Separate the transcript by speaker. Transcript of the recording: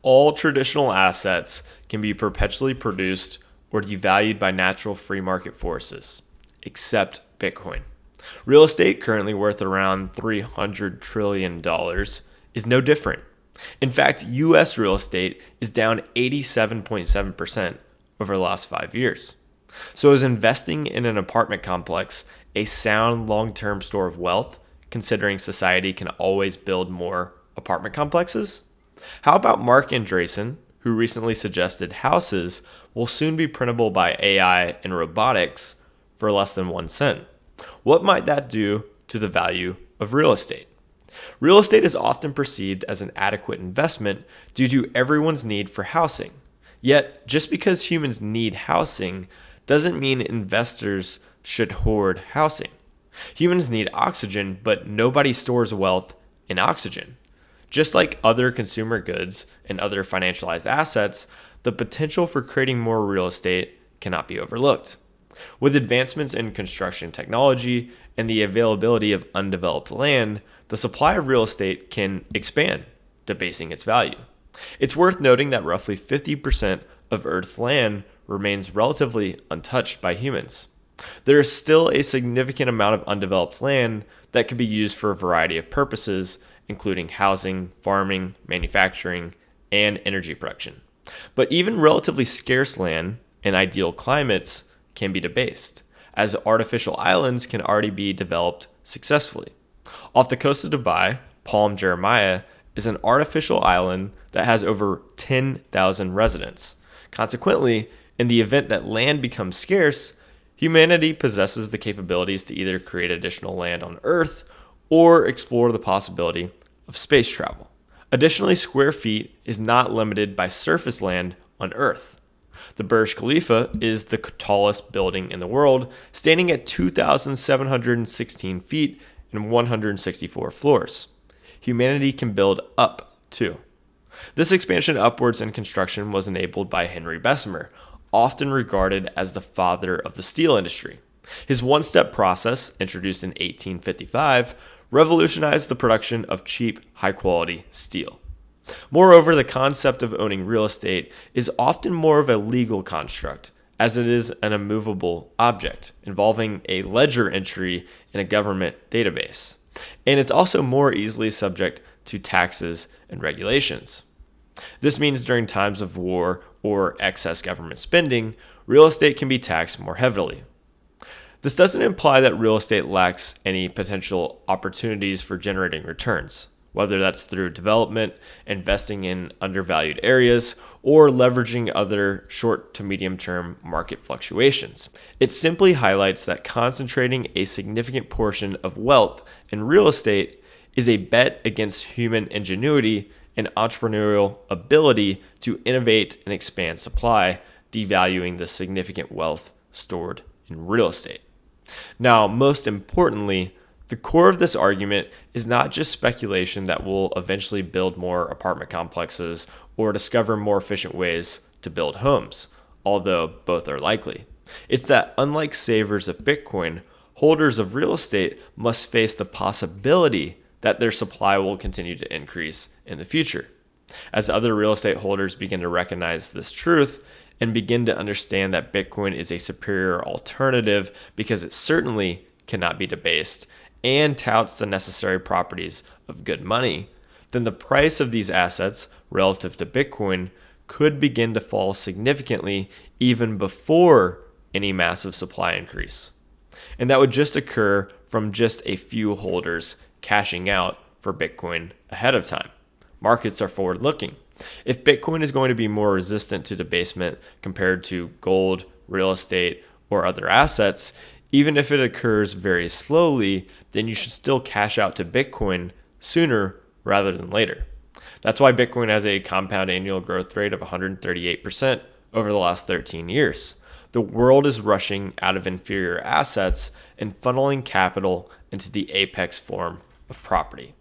Speaker 1: All traditional assets can be perpetually produced or devalued by natural free market forces, except Bitcoin. Real estate, currently worth around $300 trillion, is no different. In fact, US real estate is down 87.7% over the last 5 years. So, is investing in an apartment complex a sound long term store of wealth, considering society can always build more apartment complexes? How about Marc Andresson, who recently suggested houses will soon be printable by AI and robotics for less than 1 cent? What might that do to the value of real estate? Real estate is often perceived as an adequate investment due to everyone's need for housing. Yet, just because humans need housing doesn't mean investors should hoard housing. Humans need oxygen, but nobody stores wealth in oxygen. Just like other consumer goods and other financialized assets, the potential for creating more real estate cannot be overlooked. With advancements in construction technology and the availability of undeveloped land, the supply of real estate can expand, debasing its value. It's worth noting that roughly 50% of Earth's land remains relatively untouched by humans. There is still a significant amount of undeveloped land that can be used for a variety of purposes, including housing, farming, manufacturing, and energy production. But even relatively scarce land in ideal climates can be debased, as artificial islands can already be developed successfully. Off the coast of Dubai, Palm Jeremiah is an artificial island that has over 10,000 residents. Consequently, in the event that land becomes scarce, humanity possesses the capabilities to either create additional land on Earth or explore the possibility of space travel. Additionally, square feet is not limited by surface land on Earth. The Burj Khalifa is the tallest building in the world, standing at 2,716 feet and 164 floors. Humanity can build up too. This expansion upwards in construction was enabled by Henry Bessemer, often regarded as the father of the steel industry. His one-step process, introduced in 1855, revolutionized the production of cheap, high-quality steel. Moreover, the concept of owning real estate is often more of a legal construct, as it is an immovable object involving a ledger entry in a government database. And it's also more easily subject to taxes and regulations. This means during times of war or excess government spending, real estate can be taxed more heavily. This doesn't imply that real estate lacks any potential opportunities for generating returns, whether that's through development, investing in undervalued areas, or leveraging other short to medium term market fluctuations. It simply highlights that concentrating a significant portion of wealth in real estate is a bet against human ingenuity and entrepreneurial ability to innovate and expand supply, devaluing the significant wealth stored in real estate. Now, most importantly, the core of this argument is not just speculation that we'll eventually build more apartment complexes or discover more efficient ways to build homes, although both are likely. It's that unlike savers of Bitcoin, holders of real estate must face the possibility that their supply will continue to increase in the future. As other real estate holders begin to recognize this truth and begin to understand that Bitcoin is a superior alternative because it certainly cannot be debased and touts the necessary properties of good money, then the price of these assets relative to Bitcoin could begin to fall significantly even before any massive supply increase. And that would just occur from just a few holders cashing out for Bitcoin ahead of time. Markets are forward looking. If Bitcoin is going to be more resistant to debasement compared to gold, real estate, or other assets, even if it occurs very slowly, then you should still cash out to Bitcoin sooner rather than later. That's why Bitcoin has a compound annual growth rate of 138% over the last 13 years. The world is rushing out of inferior assets and funneling capital into the apex form of property.